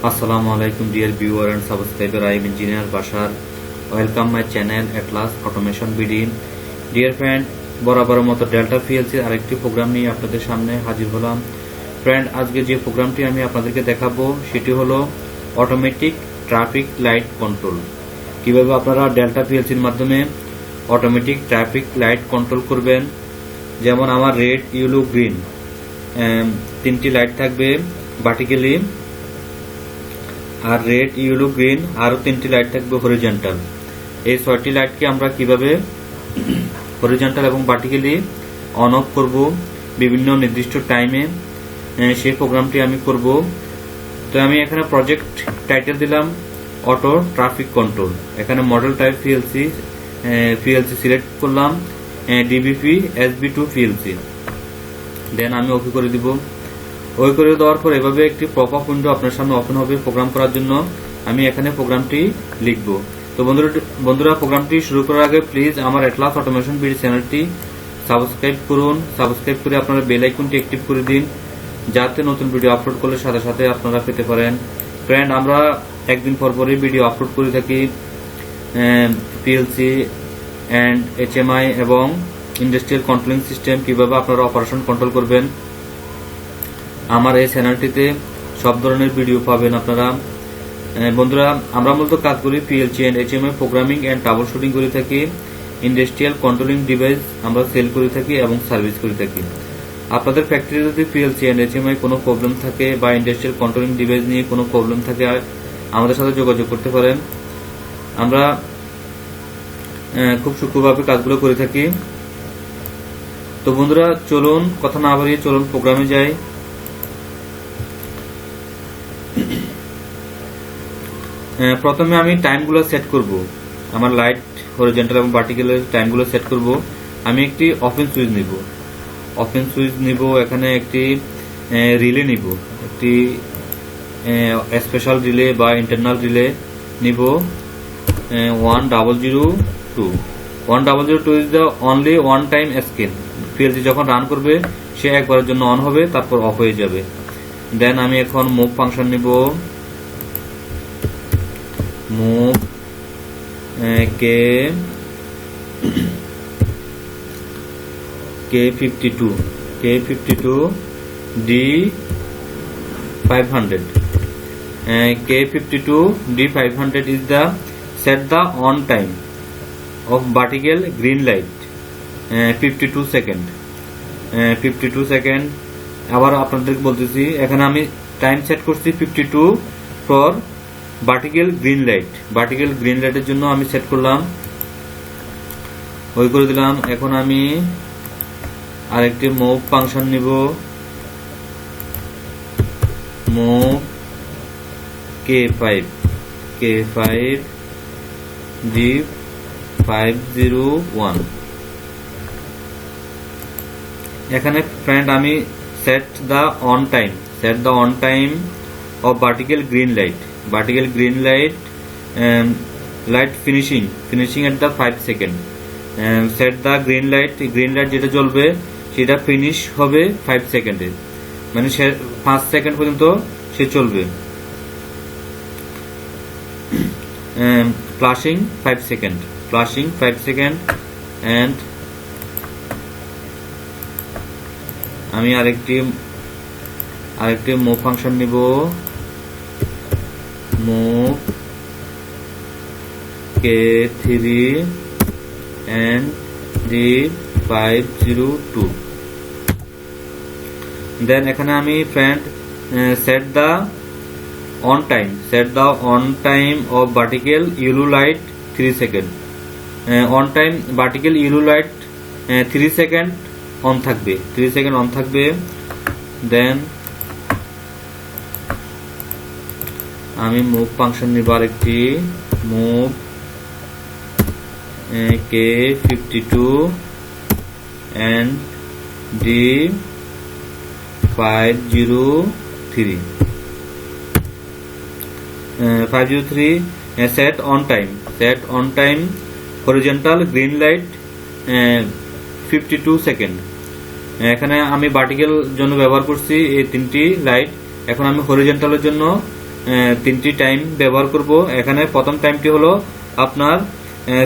Assalamu alaikum dear viewer and subscriber. I am engineer Bashar. Welcome my channel Atlas Automation BD. Dear friend, বরাবর মতো delta PLC আরেকটি programme নিয়ে আপনাদের সামনে হাজির হলাম। ফ্রেন্ড, আজকে যে প্রোগ্রামটি আমি আপনাদেরকে দেখাবো সেটি হলো অটোমেটিক ট্রাফিক লাইট কন্ট্রোল। কিভাবে আপনারা ডেল্টা পিএলসির মাধ্যমে অটোমেটিক ট্রাফিক লাইট কন্ট্রোল করবেন। যেমন আমার রেড, ইয়েলো, গ্রিন তিনটি লাইট থাকবে ভার্টিক্যালি, আর রেড, ইয়েলো, গ্রিন আরো তিনটি লাইট থাকবে হরিজন্টাল। এই 6টি লাইটকে আমরা কিভাবে হরিজন্টাল এবং ভার্টিক্যালি অন অফ করব বিভিন্ন নির্দিষ্ট টাইমে, সেই প্রোগ্রামটি আমি করব। তো আমি এখানে প্রজেক্ট টাইটেল দিলাম অটো ট্রাফিক কন্ট্রোল। এখানে মডেল টাইপ পিএলসি সিলেক্ট করলাম, ডিবিপি SB2 পিএলসি। দেন আমি ওকে করে দিব। ওই করে দেওয়ার পর এভাবে একটি পপ আপ উইন্ডো আপনার সামনে ওপেন হবে প্রোগ্রাম করার জন্য। আমি এখানে প্রোগ্রামটি লিখব। তো বন্ধুরা প্রোগ্রামটি শুরু করার আগে প্লিজ আমার অ্যাটলাস অটোমেশন বিডি চ্যানেলটি সাবস্ক্রাইব করুন। সাবস্ক্রাইব করে আপনারা বেল আইকনটি অ্যাক্টিভ করে দিন, যাতে নতুন ভিডিও আপলোড করলে সাথে সাথে আপনারা পেতে পারেন। ফ্রেন্ড, আমরা একদিন পর পরই ভিডিও আপলোড করে থাকি পিএলসি অ্যান্ড HMI এবং ইন্ডাস্ট্রিয়াল কন্ট্রোলিং সিস্টেম কিভাবে আপনারা অপারেশন কন্ট্রোল করবেন। আমার এই চ্যানেলটিতে সব ধরনের ভিডিও পাবেন আপনারা। বন্ধুরা, আমরা মূলত কাজ করি PLC and HMI programming and troubleshooting করে থাকি। ইন্ডাস্ট্রিয়াল কন্ট্রোলিং ডিভাইস আমরা সেল করে থাকি এবং সার্ভিস করে থাকি। আপনাদের ফ্যাক্টরি যদি পিএলসি এন্ড HMI কোনো প্রবলেম থাকে বা ইন্ডাস্ট্রিয়াল কন্ট্রোলিং ডিভাইস নিয়ে কোনো প্রবলেম থাকে, আমাদের সাথে যোগাযোগ করতে পারেন। আমরা খুব সূক্ষ্মভাবে কাজগুলো করে থাকি। তো বন্ধুরা, চলুন কথা না বাড়িয়ে চলুন প্রোগ্রামে যাই। প্রথমে আমি টাইমগুলো সেট করব। আমার লাইট হরিজন্টাল এবং ভার্টিক্যালের টাইমগুলো সেট করব। আমি একটি ওপেন সুইচ নিব। এখানে একটি রিলে নিব, একটি স্পেশাল রিলে বা ইন্টারনাল রিলে নিব। 1002 1002 is the only one time scale. PLC যখন রান করবে সে একবারের জন্য অন হবে, তারপর অফ হয়ে যাবে। দেন আমি এখন মুভ ফাংশন নিব। Move K52 D500 K52 D500 is the set the on time of vertical green light 52 second 52 second. আবার আপনাদের বলতেছি, এখানে আমি টাইম সেট করছি 52 for vertical green light. Vertical green লাইটের জন্য আমি সেট করলাম, ওই করে দিলাম। এখন আমি আরেকটি মুভ ফাংশন নিব। Move K5 D501। এখানে ফ্রেন্ড আমি set the on time of vertical green light light finishing at the 5 second। set the green light যেটা জ্বলবে সেটা ফিনিশ হবে 5 সেকেন্ডে, মানে 5 সেকেন্ড পর্যন্ত সে চলবে। flashing 5 second. and আমি আরেকটি মুভ ফাংশন নিব। Move K3 and D502। দেন এখানে আমি friend said the on time of vertical yellow light 3 second. On time vertical yellow light 3 second on থাকবে। দেন আমি মুভ ফাংশন নিব আরেকটি। Move K52 and D503 set on time horizontal green light 52 second. এখানে আমি vertical জন্য ব্যবহার করছি এই তিনটি লাইট। এখন আমি হরিজন্টালের জন্য তিনটি টাইম ব্যবহার করব। এখানে প্রথম টাইমটি হলো আপনার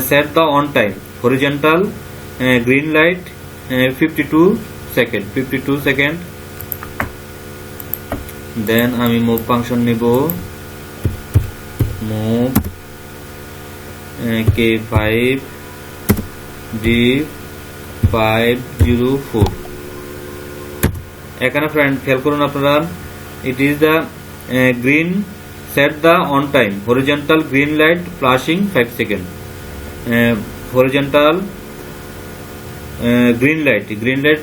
set the on time horizontal green light 52 second. Then আমি মুভ ফাংশন নিব, মুভ K5 D504। এখানে ফ্রেন্ড খেয়াল করুন আপনারা, it is the green set the on time horizontal green light flashing 5 second. Horizontal green light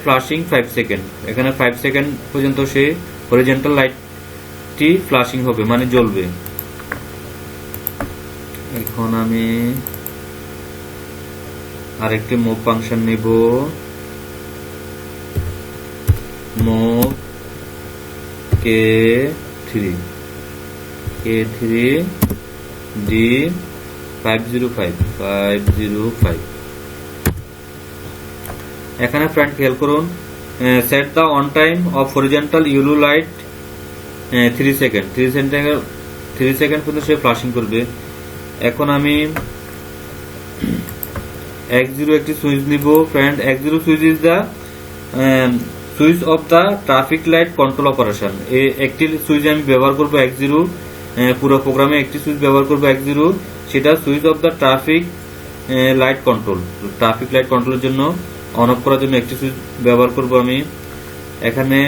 flashing 5 second. এখানে 5 second পর্যন্ত সে horizontal লাইটটি flushing হবে, মানে জ্বলবে। এখন আমি আরেকটি মুভ ফাংশন নিব, মুভ K3 D505। এখানে ফ্রেন্ড খেয়াল করুন, set the on time of horizontal yellow light 3 second পর্যন্ত সে ফ্লাশিং করবে। এখন আমি X0 একটি সুইচ নিব friend. X0 switch is the switch off the traffic light control operation. একটি সুইচ আমি ব্যবহার করব X0, পুরো প্রোগ্রামে একটি সুইচ ব্যবহার করব X0, সেটা switch off the traffic light control. Traffic light কন্ট্রোলের জন্য অন অফ করার জন্য একটি সুইচ ব্যবহার করব আমি। এখানে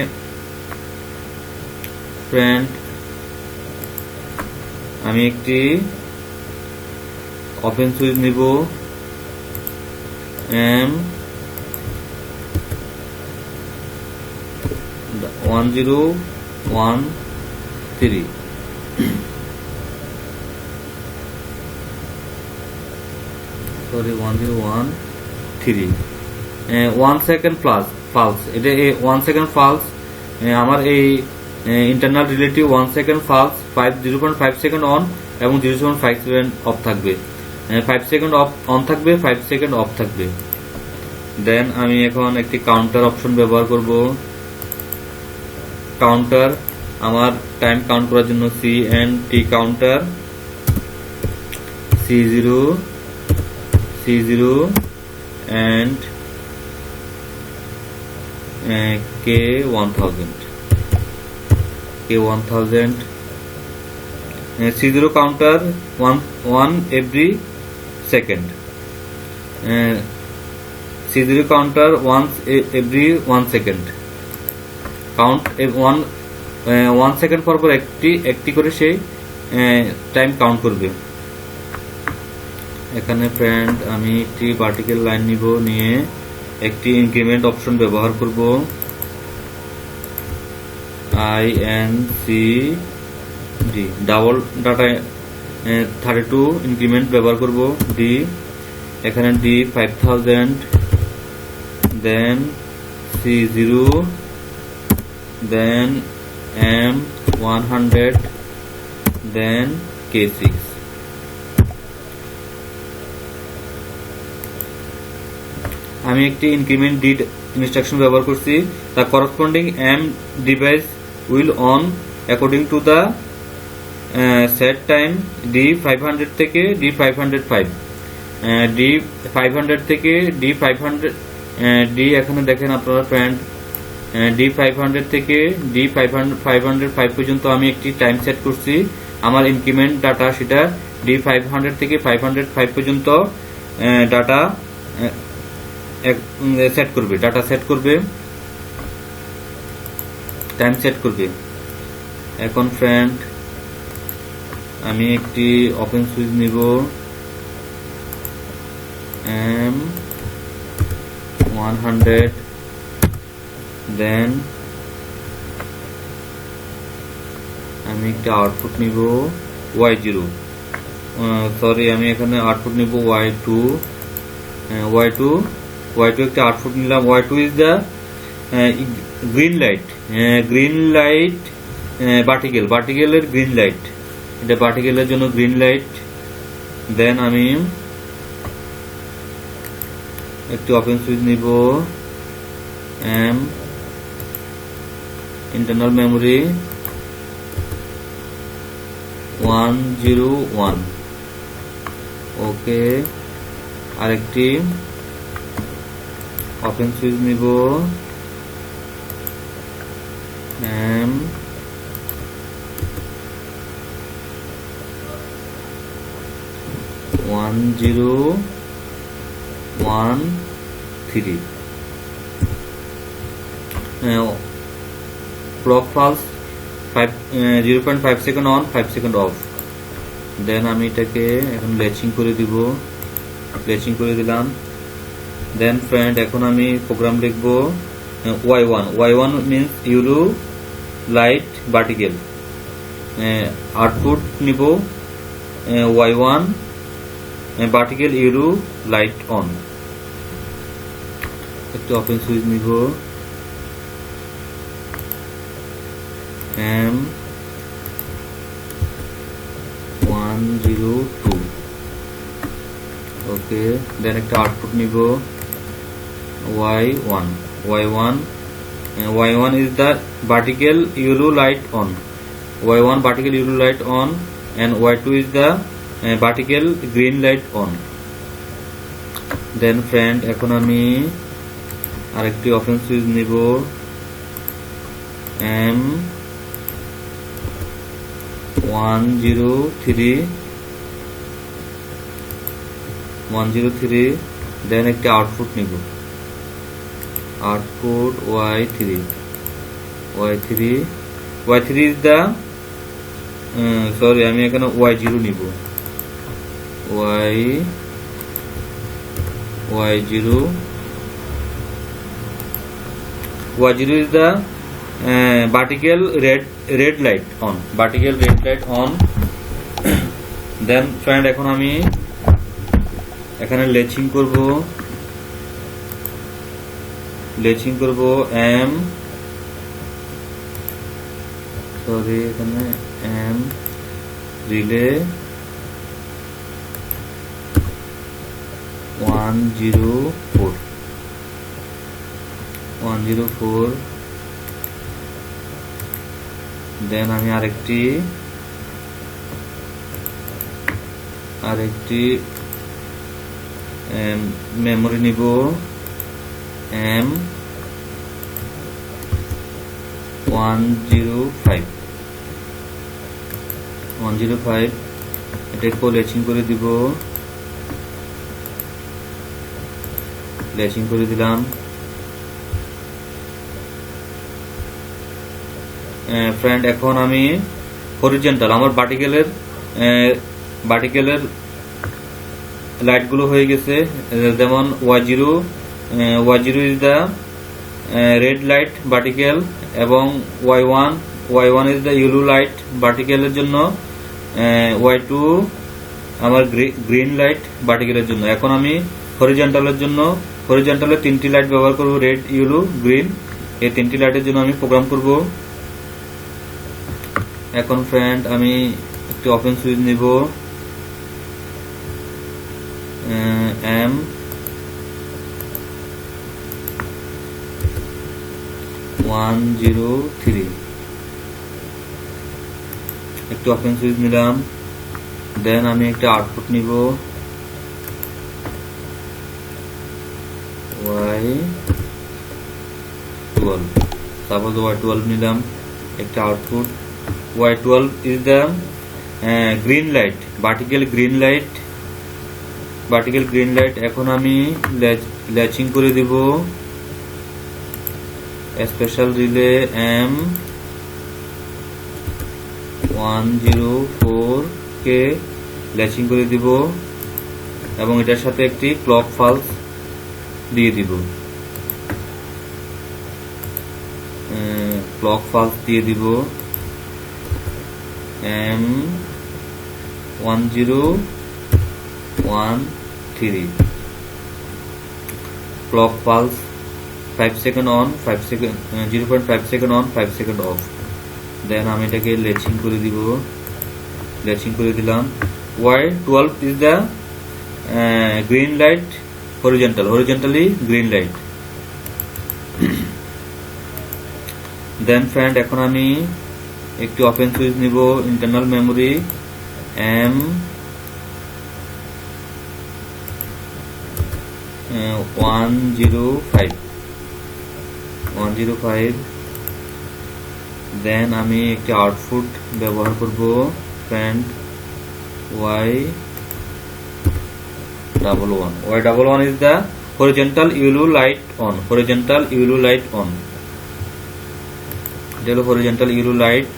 ফ্রেন্ড আমি একটি ওপেন সুইচ নিব, M1013। Sorry 1013 1 second pulse. এটা 1 সেকেন্ড ফালস, আমার এই internal relative 1 second pulse 0.5 second on এবং 0.5 সেকেন্ড অফ থাকবে। 5 সেকেন্ড অন থাকবে, 5 সেকেন্ড অফ থাকবে। দেন আমি এখন একটি কাউন্টার অপশন ব্যবহার করব। কাউন্টার আমার টাইম কাউন্ট করার জন্য CNT counter C0 and K1000 C0 counter 1 every second, C0 counter once every 1 second, count 1 second পর পর একটি করে সে টাইম কাউন্ট করবে। এখানে ফ্রেন্ড আমি একটি ভার্টিক্যাল লাইন নিব, নিয়ে একটি ইনক্রিমেন্ট অপশন ব্যবহার করব, INCD ডাবল ডাটা 32 ইনক্রিমেন্ট ব্যবহার করব D। এখানে D5000, দেন C0, দেন M100, দেন K6। আমি একটি ইনক্রিমেন্ট D ইনস্ট্রাকশন ব্যবহার করছি। The corresponding M device will on according to the set time D500 থেকে D505, D500 থেকে D500 D এখানে দেখেন আপনারা ফ্রেন্ড, D500 থেকে D505 পর্যন্ত আমি একটি টাইম সেট করছি। আমার ইনক্রিমেন্ট ডাটা সেটা D500 থেকে 505 পর্যন্ত ডাটা সেট করবে, টাইম সেট করবে। এখন ফ্রেন্ড আমি একটি ওপেন সুইচ নিব, M100, দেন আমি একটি আউটপুট নিব Y0, সরি আমি এখানে আউটপুট নিব Y2 একটি আউটপুট নিলাম। Y2 is the green light ভার্টিক্যালের গ্রিন লাইট, এটা ভার্টিক্যালের জন্য গ্রিন লাইট। দেন আমি একটি ওপেন সুইচ নিব, M ইন্টারনাল মেমোরি 101 ওকে। আরেকটি ওপেন সুইচ নিব M 1013 clock pulse 0.5 second on 5 second off. Then আমি এটাকে এখন ল্যাচিং করে দিব, ল্যাচিং করে দিলাম। দেন ফ্রেন্ড এখন আমি প্রোগ্রাম লিখব Y1 means euro light vertical. Output নিব Y1 vertical euro light on. একটু ওপেন সুইচ নিব M 102 ওকে। দেন একটা আউটপুট নিব Y1 is the vertical yellow light on, Y1 vertical yellow light on and Y2 is the vertical green light on. Then friend এখন আমি আরেকটি open switch নিব M 103 দেন একটি output নিব, output Y3 is the sorry আমি এখানে Y0 নিব, Y0 is the vertical red light on, then friend এখন আমি এখানে ল্যাচিং করব M এখানে M রিলে 104 দেন আমি আরেকটি মেমোরি নিব M 105 এটাকে ল্যাচিং করে দিব, ল্যাচিং করে দিলাম। ফ্রেন্ড এখন আমি হরিজন্টাল আমার ভার্টিক্যালের লাইট গুলো হয়ে গেছে, যেমন Y0 is the red light vertical এবং Y1 is the yellow light ভার্টিক্যালের জন্য, Y2 আমার গ্রিন লাইট ভার্টিক্যালের জন্য। এখন আমি হরিজন্টালের তিনটি লাইট ব্যবহার করব, রেড, ইয়েলো, গ্রিন। এই তিনটি লাইটের জন্য আমি প্রোগ্রাম করব। এখন ফ্রেন্ড আমি একটি ওপেন সুইচ নিব M 103 একটি ওপেন সুইচ নিলাম। দেন আমি একটা আউটপুট নিব Y12, সাপোজ Y12 নিলাম একটা output. Y12 is the green light, vertical green light। এখন আমি ল্যাচিং করে দিব স্পেশাল রিলে M 104 কে ল্যাচিং করে দিব এবং এটার সাথে একটি ক্লক পালস দিয়ে দিব, M 1013 clock pulse 5 second on 5 second 0.5 second on 5 second off। দেন আমি এটাকে ল্যাচিং করে দিলাম। Y12 is the green light horizontally green light। Then friend এখন আমি একটি ওপেন সুইচ নিব ইন্টারনাল মেমোরি M 105 দেন আমি একটি আউটপুট ব্যবহার করব friend y11 is the horizontal yellow light on horizontal yellow light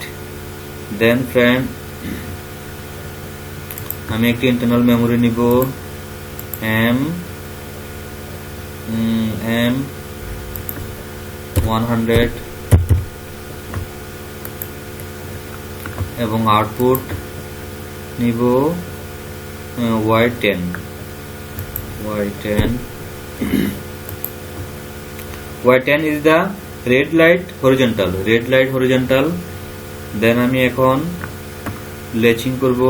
then friend আমি একটি ইন্টারনাল মেমোরি নিব M 100 এবং আউটপুট নিব y10 is the red light horizontal then আমি এখন লেচিং করব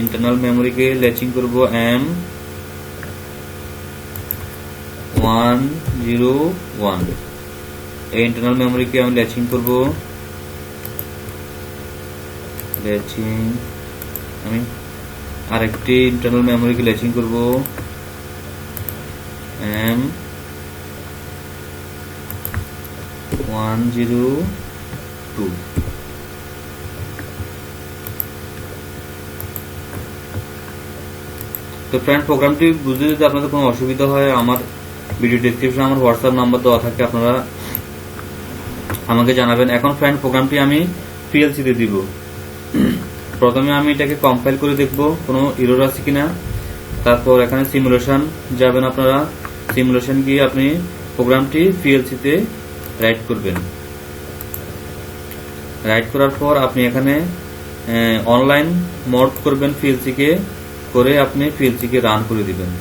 ইন্টারনাল মেমোরি কে লেচিং করব M 101 এই ইন্টারনাল মেমোরি কে আমি লেচিং করব আমি আরেকটি ইন্টারনাল মেমোরি কে লেচিং করব M 102 তো ফ্রেন্ড প্রোগ্রামটি বুঝতে যদি আপনাদের কোনো অসুবিধা হয় আমার ভিডিও ডেসক্রিপশনে আমার হোয়াটসঅ্যাপ নাম্বার দেওয়া থাকে, আপনারা আমাকে জানাবেন। এখন ফ্রেন্ড প্রোগ্রামটি আমি পিএলসি তে দিব। প্রথমে আমি এটাকে কম্পাইল করে দেখব কোনো এরর আছে কিনা, তারপর এখানে সিমুলেশন যাবেন, আপনারা সিমুলেশন গিয়ে আপনি প্রোগ্রামটি পিএলসি তে রাইট করবেন। রাইট করার পর আপনি এখানে অনলাইন মোড করবেন, পিএলসি কে করে আপনি পিএলসি কে রান করে দিবেন।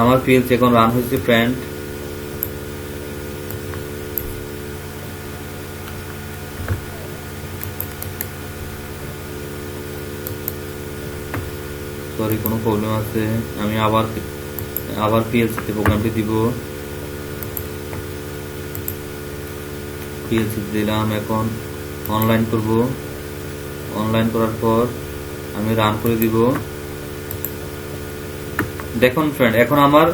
আমার পিএলসি এখন রান হয়েছে ফ্রেন্ড। সরি কোনো প্রবলেম আছে, আমি আবার পিএলসি তে প্রোগ্রামটি দিব। পিএলসি দিলাম, এখন অনলাইন করব। অনলাইন করার পর আমি রান করে দিব। দেখুন ফ্রেন্ড এখন আমার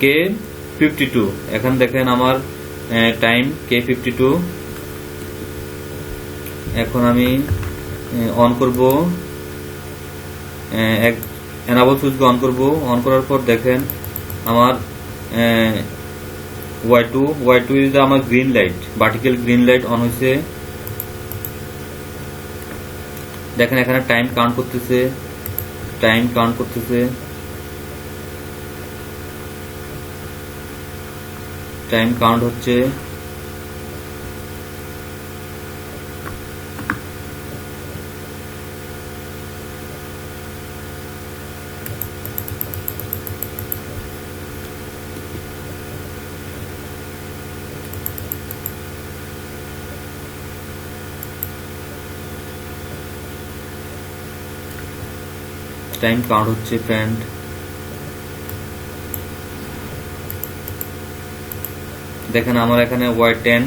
K52, এখন দেখেন আমার টাইম K52। এখন আমি অন করব, এনাবল সুইচ অন করব। অন করার পর দেখেন আমার Y2 ইজ আমার green light, vertical green light on হয়েছে। দেখেন এখানে টাইম কাউন্ট করতেছে, টাইম কাউন্ট হচ্ছে ফ্রেন্ড। দেখেন আমার এখানে Y10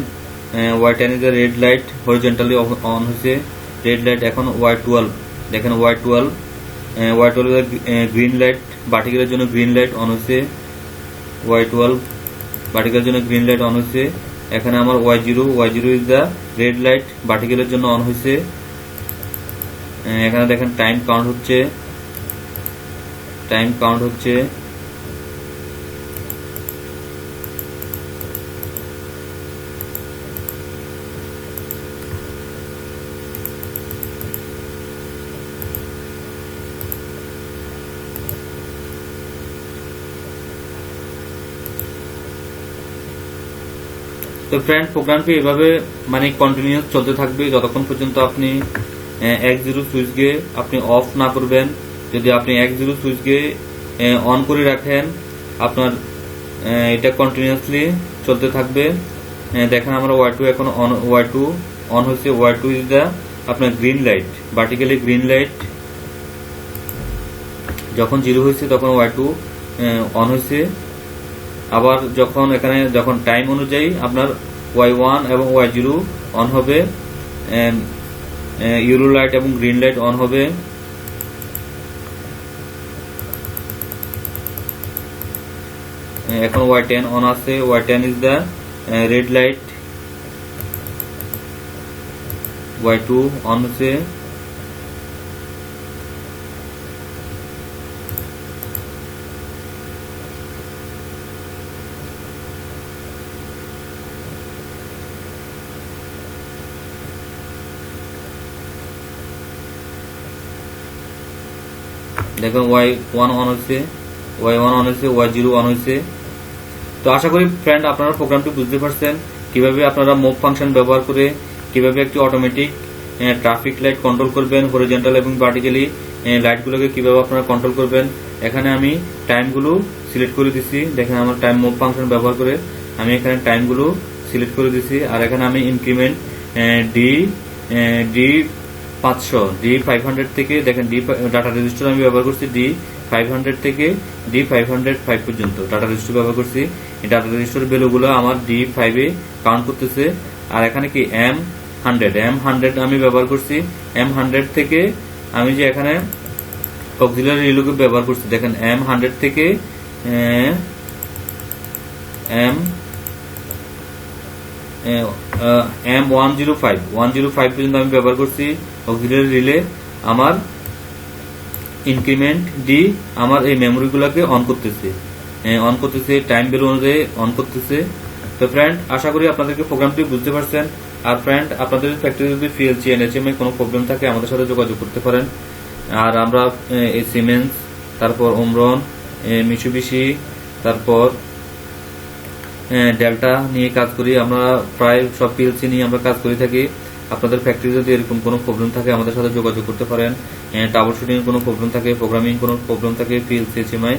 is red light horizontally on হয়েছে, রেড লাইট। এখন Y12 দেখেন Y12 গ্রিন লাইট, ভার্টিক্যালের জন্য গ্রিন লাইট অন হয়েছে। Y12 ভার্টিক্যালের জন্য গ্রিন লাইট অন হয়েছে। এখানে আমার Y0 is the red light, ভার্টিক্যালের জন্য অন হয়েছে। এখানে দেখেন টাইম কাউন্ট হচ্ছে। তো ফ্রেন্ড প্রোগ্রামটি এভাবে মানে কন্টিনিউয়াস চলতে থাকবে যতক্ষণ পর্যন্ত আপনি X0 সুইচকে আপনি অফ না করবেন। যদি আপনি X0 সুইচকে অন করে রাখেন আপনার এটা কন্টিনিউয়াসলি চলতে থাকবে। দেখেন আমরা Y2 এখন Y2 অন হয়েছে। Y2 ইজ দ্য আপনার green light, vertically green light যখন 0 হয়েছে তখন Y2 অন হয়েছে। আবার যখন টাইম অনুযায়ী আপনার Y1 এবং Y0 অন হবে, ইউরো লাইট এবং গ্রিন লাইট অন হবে। এখন Y10 অন আছে, Y10 is the red light, Y2 on হচ্ছে। দেখুন Y1 অন হচ্ছে, Y1 অন হয়েছে, Y0 অন হয়েছে। তো আশা করি ফ্রেন্ড আপনারা প্রোগ্রামটি বুঝতে পারছেন, কিভাবে আপনারা মুভ ফাংশন ব্যবহার করে কিভাবে একটি অটোমেটিক ট্রাফিক লাইট কন্ট্রোল করবেন, হরিজন্টাল এবং ভার্টিক্যালি লাইটগুলোকে কিভাবে আপনারা কন্ট্রোল করবেন। এখানে আমি টাইমগুলো সিলেক্ট করে দিছি। দেখেন আমার টাইম মুভ ফাংশন ব্যবহার করে আমি এখানে টাইমগুলো সিলেক্ট করে দিছি। আর এখানে আমি ইনক্রিমেন্ট ডি 500 ডি 500 থেকে, দেখেন ডি ডাটা রেজিস্টার আমি ব্যবহার করছি ডি 500 থেকে ডি 505 পর্যন্ত ডাটা রেজিস্টার ব্যবহার করছি। এই ডাটা রেজিস্টার ভ্যালুগুলো আমার ডি 5 এ কাউন্ট করতেছে। আর এখানে কি M100 আমি ব্যবহার করছি। M100 থেকে আমি যে এখানে অক্সিলারি রিলোকে ব্যবহার করছি, দেখেন M100 থেকে M105 পর্যন্ত আমি ব্যবহার করছি অক্সিলারি রিলে। আমার ইনক্রিমেন্ট ডি আমার এই মেমোরি গুলাকে অন করতেছে টাইম ভ্যালু অনুযায়ী অন করতেছে। তো ফ্রেন্ড আশা করি আপনাদেরকে প্রোগ্রামটি বুঝতে পারছেন। আর ফ্রেন্ড আপনাদের ফ্যাক্টরি যদি PLC NHMI কোনো প্রবলেম থাকে আমাদের সাথে যোগাযোগ করতে পারেন। আর আমরা সিমেন্স, তারপর ওমরন, মিশুবিশি, তারপর ডেল্টা নিয়ে কাজ করি। আমরা প্রায় সব PLC নিয়ে আমরা কাজ করে থাকি। আপনাদের ফ্যাক্টরি যদি এরকম কোনো প্রবলেম থাকে আমাদের সাথে যোগাযোগ করতে পারেন। ট্রাবল শুটিং কোনো প্রবলেম থাকে, প্রোগ্রামিং কোনো প্রবলেম থাকে, PLC HMI।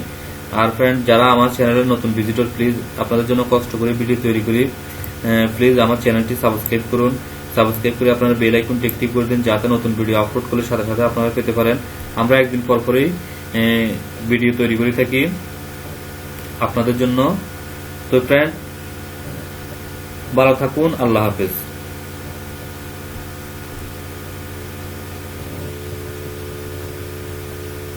আর ফ্রেন্ড যারা আমার চ্যানেলের নতুন ভিজিটর, প্লিজ আপনাদের জন্য কষ্ট করে ভিডিও তৈরি করি, প্লিজ আমার চ্যানেলটি সাবস্ক্রাইব করুন। সাবস্ক্রাইব করে আপনারা বেল আইকনটি ক্লিক করে দিন, যাতে নতুন ভিডিও আপলোড করলে সাথে সাথে আপনারা পেতে পারেন। আমরা একদিন পর পরই ভিডিও তৈরি করে থাকি আপনাদের জন্য। তো ফ্রেন্ড ভালো থাকুন, আল্লাহ হাফেজ।